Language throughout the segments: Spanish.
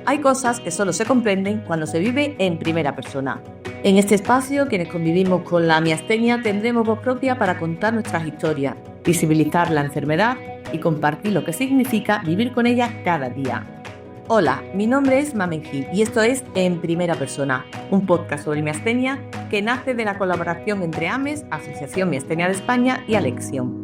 Hay cosas que solo se comprenden cuando se vive en primera persona. En este espacio, quienes convivimos con la miastenia tendremos voz propia para contar nuestras historias, visibilizar la enfermedad y compartir lo que significa vivir con ella cada día. Hola, mi nombre es Mamen Gil y esto es En Primera Persona, un podcast sobre miastenia que nace de la colaboración entre AMES, Asociación Miastenia de España, y Alexion.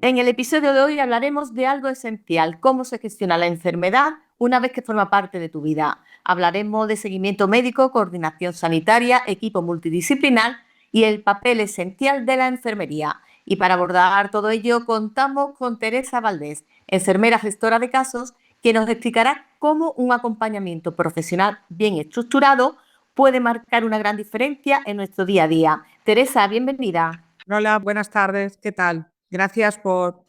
En el episodio de hoy hablaremos de algo esencial, cómo se gestiona la enfermedad una vez que forma parte de tu vida. Hablaremos de seguimiento médico, coordinación sanitaria, equipo multidisciplinar y el papel esencial de la enfermería. Y para abordar todo ello contamos con Teresa Valdés, enfermera gestora de casos, que nos explicará cómo un acompañamiento profesional bien estructurado puede marcar una gran diferencia en nuestro día a día. Teresa, bienvenida. Hola, buenas tardes, ¿qué tal? Gracias por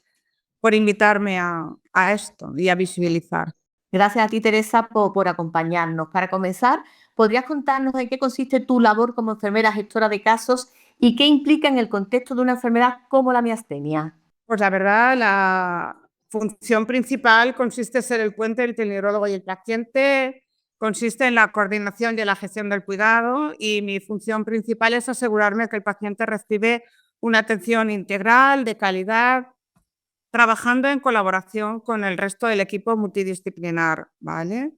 invitarme a esto y a visibilizar. Gracias a ti, Teresa, por acompañarnos. Para comenzar, ¿podrías contarnos en qué consiste tu labor como enfermera gestora de casos y qué implica en el contexto de una enfermedad como la miastenia? Pues la verdad, la función principal consiste en ser el puente entre el neurólogo y el paciente, consiste en la coordinación y la gestión del cuidado, y mi función principal es asegurarme que el paciente recibe una atención integral, de calidad, trabajando en colaboración con el resto del equipo multidisciplinar, ¿vale?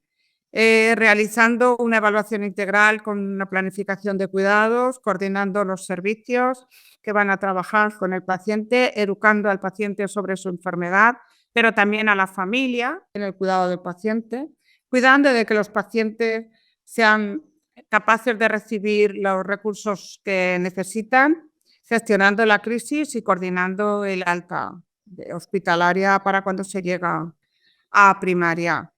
Realizando una evaluación integral con una planificación de cuidados, coordinando los servicios que van a trabajar con el paciente, educando al paciente sobre su enfermedad, pero también a la familia en el cuidado del paciente, cuidando de que los pacientes sean capaces de recibir los recursos que necesitan, gestionando la crisis y coordinando el alta hospitalaria para cuando se llega a primaria.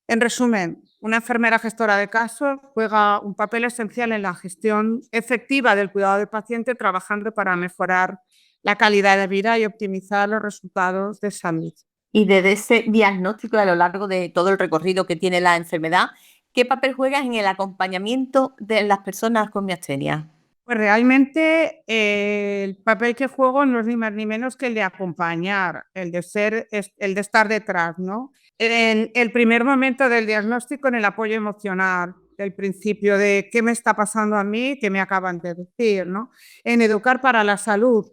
En resumen, una enfermera gestora de casos juega un papel esencial en la gestión efectiva del cuidado del paciente, trabajando para mejorar la calidad de vida y optimizar los resultados de salud. Y desde ese diagnóstico a lo largo de todo el recorrido que tiene la enfermedad, ¿qué papel juegas en el acompañamiento de las personas con miastenia? Pues realmente el papel que juego no es ni más ni menos que el de acompañar, el de estar detrás, ¿no? En el primer momento del diagnóstico, en el apoyo emocional, del principio de qué me está pasando a mí, qué me acaban de decir, ¿no? En educar para la salud,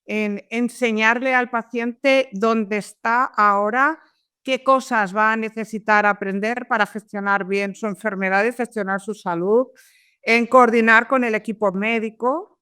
en enseñarle al paciente dónde está ahora, qué cosas va a necesitar aprender para gestionar bien su enfermedad y gestionar su salud, en coordinar con el equipo médico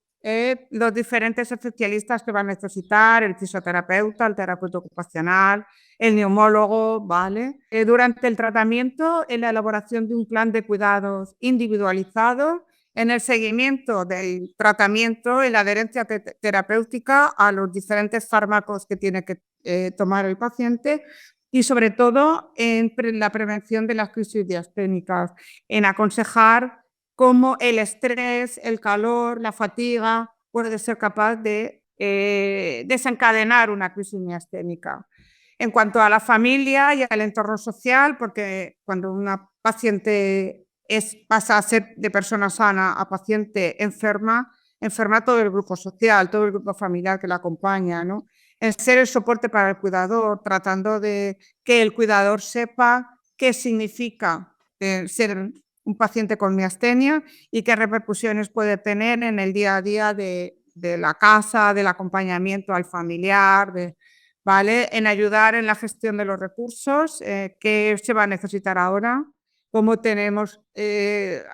los diferentes especialistas que van a necesitar, el fisioterapeuta, el terapeuta ocupacional, el neumólogo, ¿vale? Durante el tratamiento, en la elaboración de un plan de cuidados individualizado, en el seguimiento del tratamiento, en la adherencia terapéutica a los diferentes fármacos que tiene que tomar el paciente, y sobre todo en la prevención de las crisis diasténicas, en aconsejar cómo el estrés, el calor, la fatiga puede ser capaz de desencadenar una crisis miasténica. En cuanto a la familia y al entorno social, porque cuando una paciente pasa a ser de persona sana a paciente enferma, enferma todo el grupo social, todo el grupo familiar que la acompaña, ¿no? En ser el soporte para el cuidador, tratando de que el cuidador sepa qué significa ser un paciente con miastenia y qué repercusiones puede tener en el día a día de la casa, del acompañamiento al familiar, ¿vale? En ayudar en la gestión de los recursos, qué se va a necesitar ahora, cómo tenemos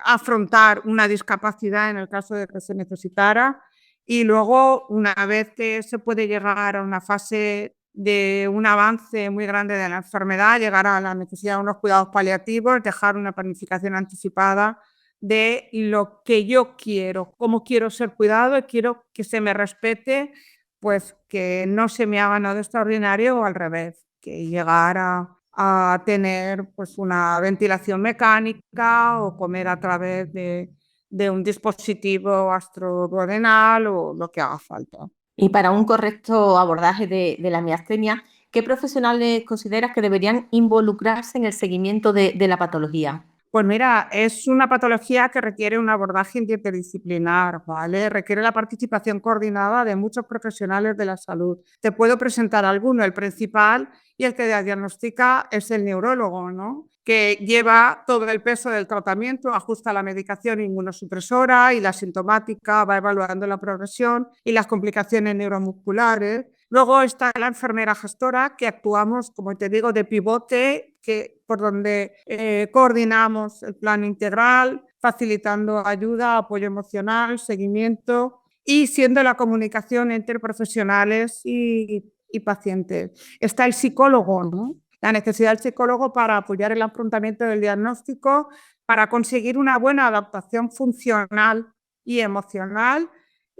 afrontar una discapacidad en el caso de que se necesitara, y luego, una vez que se puede llegar a una fase de un avance muy grande de la enfermedad, llegar a la necesidad de unos cuidados paliativos, dejar una planificación anticipada de lo que yo quiero, cómo quiero ser cuidado, quiero que se me respete, pues que no se me haga nada extraordinario, o al revés, que llegar a tener pues una ventilación mecánica o comer a través de un dispositivo astroduodenal o lo que haga falta. Y para un correcto abordaje de la miastenia, ¿qué profesionales consideras que deberían involucrarse en el seguimiento de la patología? Pues mira, es una patología que requiere un abordaje interdisciplinar, ¿vale? Requiere la participación coordinada de muchos profesionales de la salud. Te puedo presentar alguno, el principal y el que diagnostica es el neurólogo, ¿no? Que lleva todo el peso del tratamiento, ajusta la medicación inmunosupresora y la sintomática, va evaluando la progresión y las complicaciones neuromusculares. Luego está la enfermera gestora, que actuamos, como te digo, de pivote, por donde coordinamos el plan integral, facilitando ayuda, apoyo emocional, seguimiento y siendo la comunicación entre profesionales y pacientes. Está el psicólogo, ¿no? La necesidad del psicólogo para apoyar el afrontamiento del diagnóstico, para conseguir una buena adaptación funcional y emocional,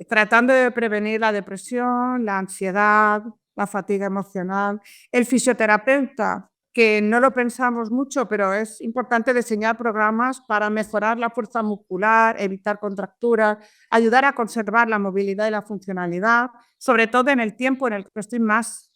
tratando de prevenir la depresión, la ansiedad, la fatiga emocional. El fisioterapeuta, que no lo pensamos mucho, pero es importante diseñar programas para mejorar la fuerza muscular, evitar contracturas, ayudar a conservar la movilidad y la funcionalidad, sobre todo en el tiempo en el que estoy más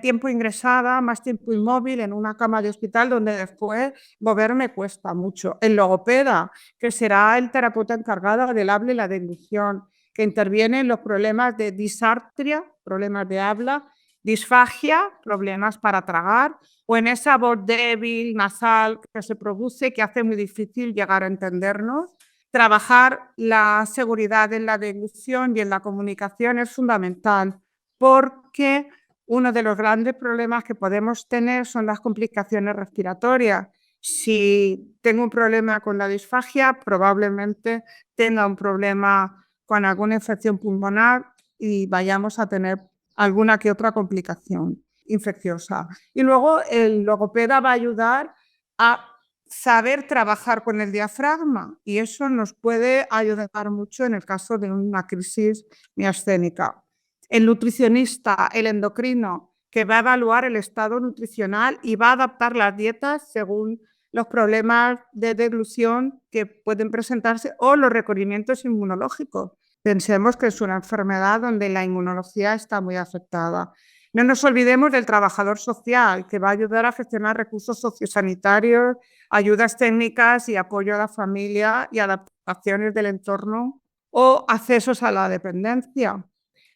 tiempo ingresada, más tiempo inmóvil en una cama de hospital donde después moverme cuesta mucho. El logopeda, que será el terapeuta encargado del habla y la deglución, que interviene en los problemas de disartria, problemas de habla, disfagia, problemas para tragar, o en esa voz débil, nasal que se produce, que hace muy difícil llegar a entendernos. Trabajar la seguridad en la deglución y en la comunicación es fundamental, porque uno de los grandes problemas que podemos tener son las complicaciones respiratorias. Si tengo un problema con la disfagia, probablemente tenga un problema con alguna infección pulmonar y vayamos a tener alguna que otra complicación infecciosa. Y luego el logopeda va a ayudar a saber trabajar con el diafragma y eso nos puede ayudar mucho en el caso de una crisis miasténica. El nutricionista, el endocrino, que va a evaluar el estado nutricional y va a adaptar las dietas según los problemas de deglución que pueden presentarse o los requerimientos inmunológicos. Pensemos que es una enfermedad donde la inmunología está muy afectada. No nos olvidemos del trabajador social, que va a ayudar a gestionar recursos sociosanitarios, ayudas técnicas y apoyo a la familia y adaptaciones del entorno o accesos a la dependencia.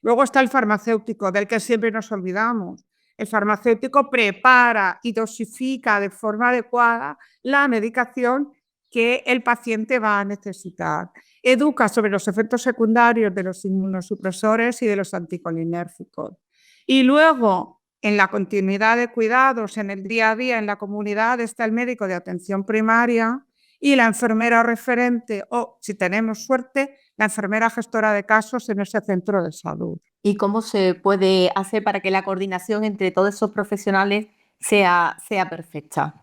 Luego está el farmacéutico, del que siempre nos olvidamos. El farmacéutico prepara y dosifica de forma adecuada la medicación que el paciente va a necesitar. Educa sobre los efectos secundarios de los inmunosupresores y de los anticolinérgicos. Y luego, en la continuidad de cuidados en el día a día en la comunidad, está el médico de atención primaria y la enfermera referente o, si tenemos suerte, la enfermera gestora de casos en ese centro de salud. ¿Y cómo se puede hacer para que la coordinación entre todos esos profesionales sea perfecta?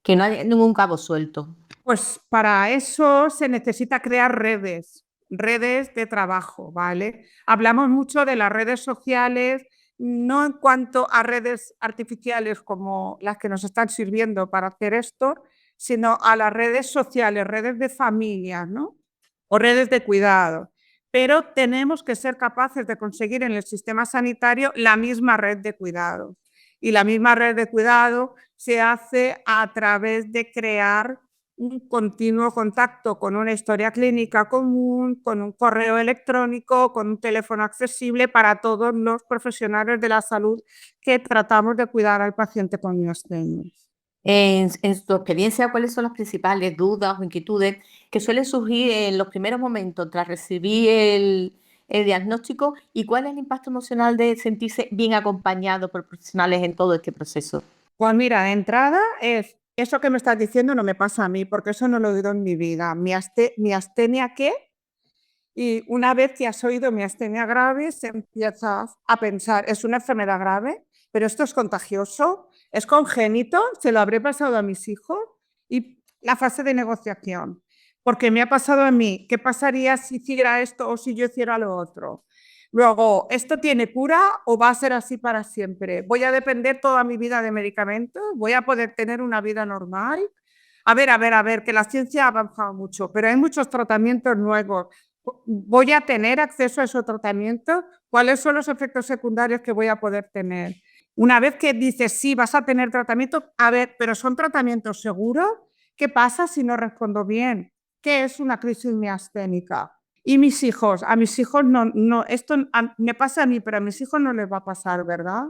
Que no haya ningún cabo suelto. Pues para eso se necesita crear redes de trabajo, ¿vale? Hablamos mucho de las redes sociales, no en cuanto a redes artificiales como las que nos están sirviendo para hacer esto, sino a las redes sociales, redes de familias, ¿no? O redes de cuidado. Pero tenemos que ser capaces de conseguir en el sistema sanitario la misma red de cuidado. Y la misma red de cuidado se hace a través de crear un continuo contacto con una historia clínica común, con un correo electrónico, con un teléfono accesible para todos los profesionales de la salud que tratamos de cuidar al paciente con miastenia. En tu experiencia, ¿cuáles son las principales dudas o inquietudes que suelen surgir en los primeros momentos tras recibir el diagnóstico y cuál es el impacto emocional de sentirse bien acompañado por profesionales en todo este proceso? Pues mira, de entrada es, eso que me estás diciendo no me pasa a mí, porque eso no lo he oído en mi vida. ¿Miastenia qué? Y una vez que has oído miastenia grave, se empieza a pensar, ¿es una enfermedad grave? ¿Pero esto es contagioso? ¿Es congénito? ¿Se lo habré pasado a mis hijos? Y la fase de negociación. Porque me ha pasado a mí, ¿qué pasaría si hiciera esto o si yo hiciera lo otro? Luego, ¿esto tiene cura o va a ser así para siempre? ¿Voy a depender toda mi vida de medicamentos? ¿Voy a poder tener una vida normal? A ver, que la ciencia ha avanzado mucho, pero hay muchos tratamientos nuevos. ¿Voy a tener acceso a esos tratamientos? ¿Cuáles son los efectos secundarios que voy a poder tener? Una vez que dices, sí, vas a tener tratamiento, a ver, pero ¿son tratamientos seguros? ¿Qué pasa si no respondo bien? ¿Qué es una crisis miasténica? Y mis hijos, a mis hijos no, esto me pasa a mí, pero a mis hijos no les va a pasar, ¿verdad?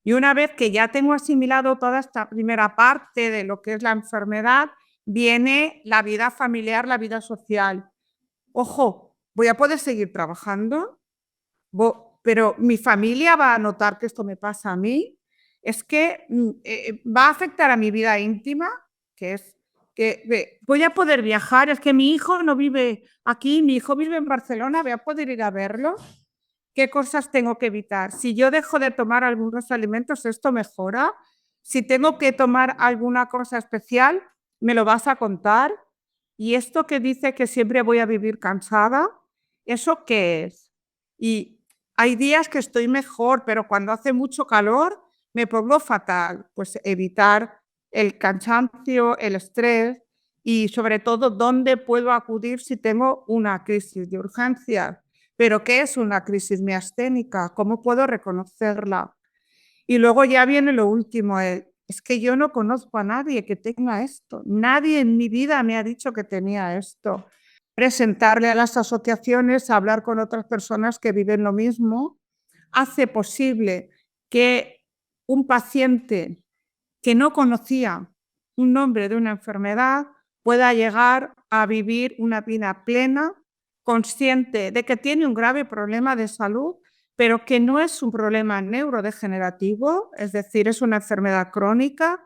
Y una vez que ya tengo asimilado toda esta primera parte de lo que es la enfermedad, viene la vida familiar, la vida social. Ojo, voy a poder seguir trabajando, pero mi familia va a notar que esto me pasa a mí. Es que va a afectar a mi vida íntima, que es que voy a poder viajar. Es que mi hijo no vive aquí, mi hijo vive en Barcelona, voy a poder ir a verlo. ¿Qué cosas tengo que evitar? Si yo dejo de tomar algunos alimentos, ¿esto mejora? Si tengo que tomar alguna cosa especial, ¿me lo vas a contar? ¿Y esto que dice que siempre voy a vivir cansada? ¿Eso qué es? Y hay días que estoy mejor, pero cuando hace mucho calor me pongo fatal. Pues evitar el cansancio, el estrés y sobre todo dónde puedo acudir si tengo una crisis de urgencia. ¿Pero qué es una crisis miasténica? ¿Cómo puedo reconocerla? Y luego ya viene lo último, es que yo no conozco a nadie que tenga esto. Nadie en mi vida me ha dicho que tenía esto. Presentarle a las asociaciones, hablar con otras personas que viven lo mismo, hace posible que un paciente que no conocía un nombre de una enfermedad pueda llegar a vivir una vida plena, consciente de que tiene un grave problema de salud, pero que no es un problema neurodegenerativo, es decir, es una enfermedad crónica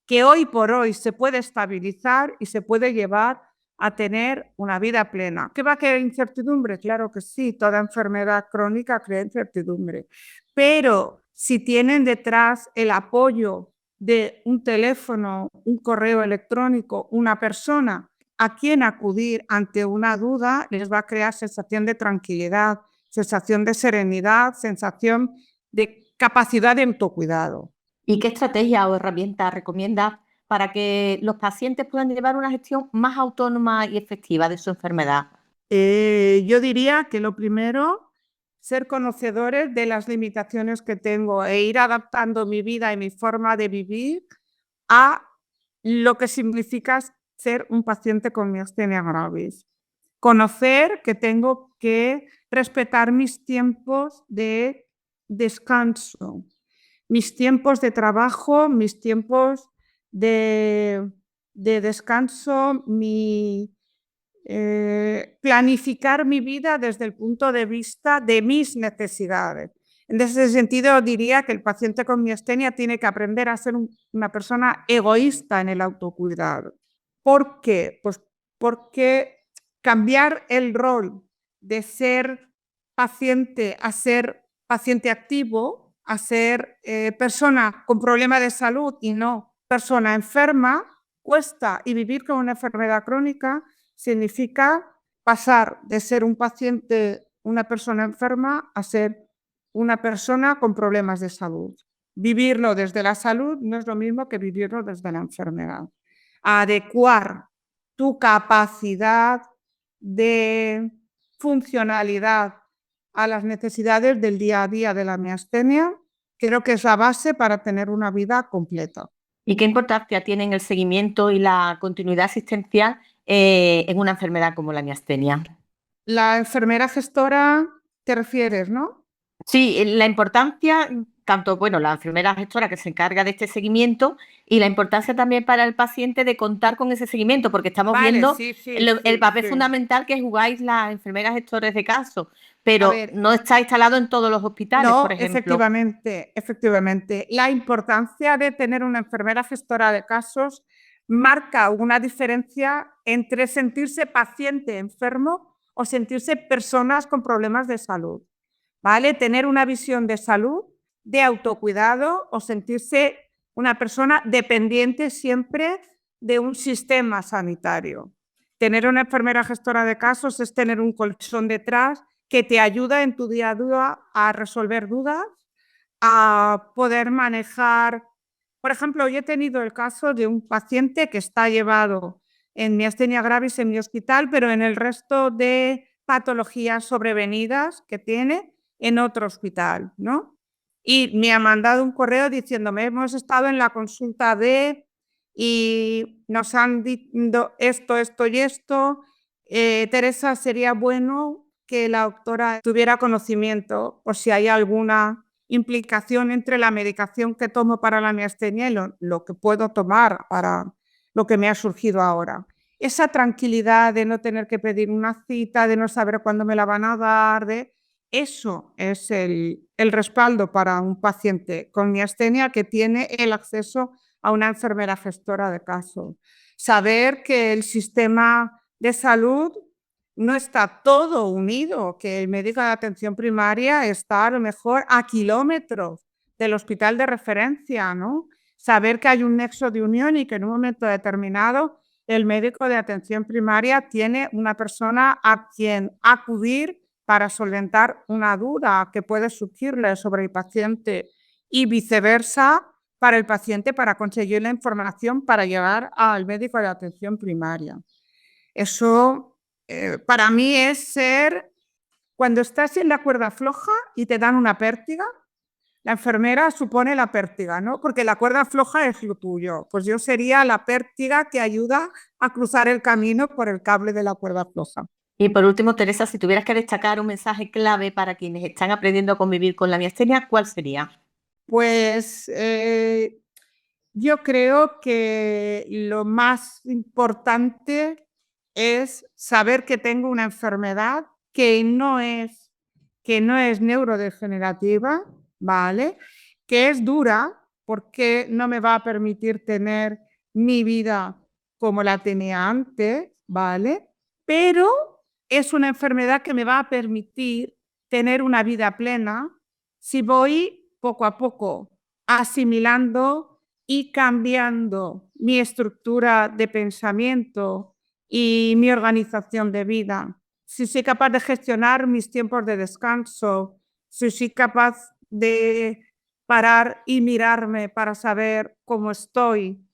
que hoy por hoy se puede estabilizar y se puede llevar a tener una vida plena. ¿Qué va a crear incertidumbre? Claro que sí, toda enfermedad crónica crea incertidumbre, pero si tienen detrás el apoyo de un teléfono, un correo electrónico, una persona a quien acudir ante una duda, les va a crear sensación de tranquilidad, sensación de serenidad, sensación de capacidad de autocuidado. ¿Y qué estrategia o herramienta recomiendas para que los pacientes puedan llevar una gestión más autónoma y efectiva de su enfermedad? Yo diría que lo primero, ser conocedores de las limitaciones que tengo e ir adaptando mi vida y mi forma de vivir a lo que significa ser un paciente con miastenia gravis. Conocer que tengo que respetar mis tiempos de descanso, mis tiempos de trabajo, mis tiempos de descanso, planificar mi vida desde el punto de vista de mis necesidades. En ese sentido, diría que el paciente con miastenia tiene que aprender a ser una persona egoísta en el autocuidado. ¿Por qué? Pues porque cambiar el rol de ser paciente a ser paciente activo, a ser persona con problema de salud y no persona enferma, cuesta, y vivir con una enfermedad crónica significa pasar de ser un paciente, una persona enferma, a ser una persona con problemas de salud. Vivirlo desde la salud no es lo mismo que vivirlo desde la enfermedad. Adecuar tu capacidad de funcionalidad a las necesidades del día a día de la miastenia, creo que es la base para tener una vida completa. ¿Y qué importancia tienen el seguimiento y la continuidad asistencial en una enfermedad como la miastenia? La enfermera gestora, te refieres, ¿no? Sí, la importancia, tanto, bueno, la enfermera gestora que se encarga de este seguimiento y la importancia también para el paciente de contar con ese seguimiento, porque estamos Vale, viendo sí, sí, el sí, papel sí. fundamental que jugáis las enfermeras gestores de casos, A pero ver, no está instalado en todos los hospitales, por no, ejemplo. efectivamente, efectivamente. La importancia de tener una enfermera gestora de casos marca una diferencia entre sentirse paciente enfermo o sentirse personas con problemas de salud, ¿vale? Tener una visión de salud, de autocuidado o sentirse una persona dependiente siempre de un sistema sanitario. Tener una enfermera gestora de casos es tener un colchón detrás que te ayuda en tu día a día a resolver dudas, a poder manejar. Por ejemplo, yo he tenido el caso de un paciente que está llevado en miastenia gravis en mi hospital, pero en el resto de patologías sobrevenidas que tiene en otro hospital, ¿no? Y me ha mandado un correo diciéndome, hemos estado en la consulta de y nos han dicho esto y esto. Teresa, sería bueno que la doctora tuviera conocimiento por si hay alguna implicación entre la medicación que tomo para la miastenia y lo que puedo tomar para lo que me ha surgido ahora. Esa tranquilidad de no tener que pedir una cita, de no saber cuándo me la van a dar, eso es el respaldo para un paciente con miastenia que tiene el acceso a una enfermera gestora de caso. Saber que el sistema de salud no está todo unido, que el médico de atención primaria está a lo mejor a kilómetros del hospital de referencia, ¿no? Saber que hay un nexo de unión y que en un momento determinado el médico de atención primaria tiene una persona a quien acudir para solventar una duda que puede surgirle sobre el paciente y viceversa para el paciente para conseguir la información para llevar al médico de atención primaria. Eso para mí es ser, cuando estás en la cuerda floja y te dan una pértiga, la enfermera supone la pértiga, ¿no? Porque la cuerda floja es lo tuyo. Pues yo sería la pértiga que ayuda a cruzar el camino por el cable de la cuerda floja. Y por último, Teresa, si tuvieras que destacar un mensaje clave para quienes están aprendiendo a convivir con la miastenia, ¿cuál sería? Pues yo creo que lo más importante es saber que tengo una enfermedad que no es neurodegenerativa, ¿vale? Que es dura porque no me va a permitir tener mi vida como la tenía antes, ¿vale? Pero es una enfermedad que me va a permitir tener una vida plena si voy poco a poco asimilando y cambiando mi estructura de pensamiento y mi organización de vida. Si soy capaz de gestionar mis tiempos de descanso, si soy capaz de parar y mirarme para saber cómo estoy,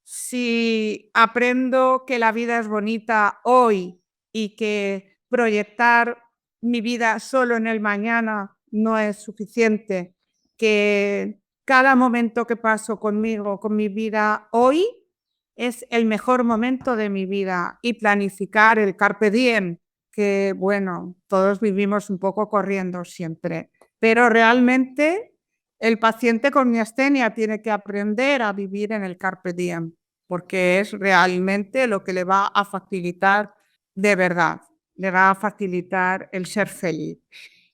si aprendo que la vida es bonita hoy y que proyectar mi vida solo en el mañana no es suficiente, que cada momento que paso conmigo, con mi vida hoy, es el mejor momento de mi vida y planificar el carpe diem, que bueno, todos vivimos un poco corriendo siempre, pero realmente el paciente con miastenia tiene que aprender a vivir en el carpe diem, porque es realmente lo que le va a facilitar de verdad, le va a facilitar el ser feliz.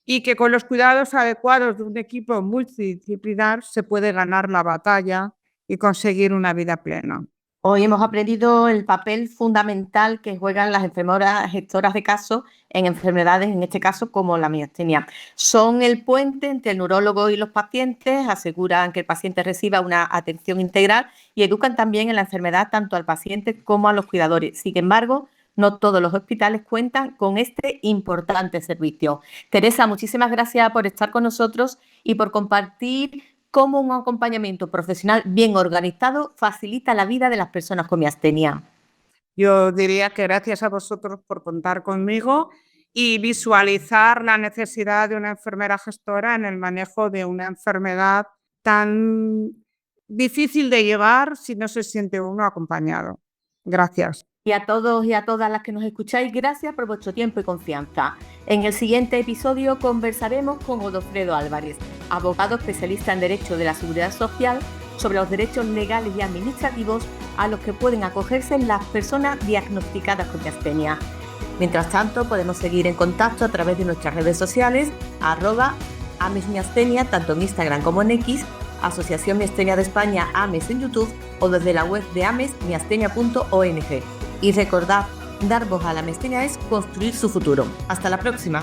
Y que con los cuidados adecuados de un equipo multidisciplinar se puede ganar la batalla y conseguir una vida plena. Hoy hemos aprendido el papel fundamental que juegan las enfermeras gestoras de caso en enfermedades, en este caso como la miastenia. Son el puente entre el neurólogo y los pacientes, aseguran que el paciente reciba una atención integral y educan también en la enfermedad tanto al paciente como a los cuidadores. Sin embargo, no todos los hospitales cuentan con este importante servicio. Teresa, muchísimas gracias por estar con nosotros y por compartir cómo un acompañamiento profesional bien organizado facilita la vida de las personas con miastenia. Yo diría que gracias a vosotros por contar conmigo y visualizar la necesidad de una enfermera gestora en el manejo de una enfermedad tan difícil de llevar si no se siente uno acompañado. Gracias. Y a todos y a todas las que nos escucháis, gracias por vuestro tiempo y confianza. En el siguiente episodio conversaremos con Godofredo Álvarez, abogado especialista en Derecho de la Seguridad Social, sobre los derechos legales y administrativos a los que pueden acogerse las personas diagnosticadas con miastenia. Mientras tanto, podemos seguir en contacto a través de nuestras redes sociales, @AmesMiastenia, tanto en Instagram como en X, Asociación Miastenia de España, AMES en YouTube o desde la web de amesmiastenia.ong. Y recordad, dar voz a la miastenia es construir su futuro. Hasta la próxima.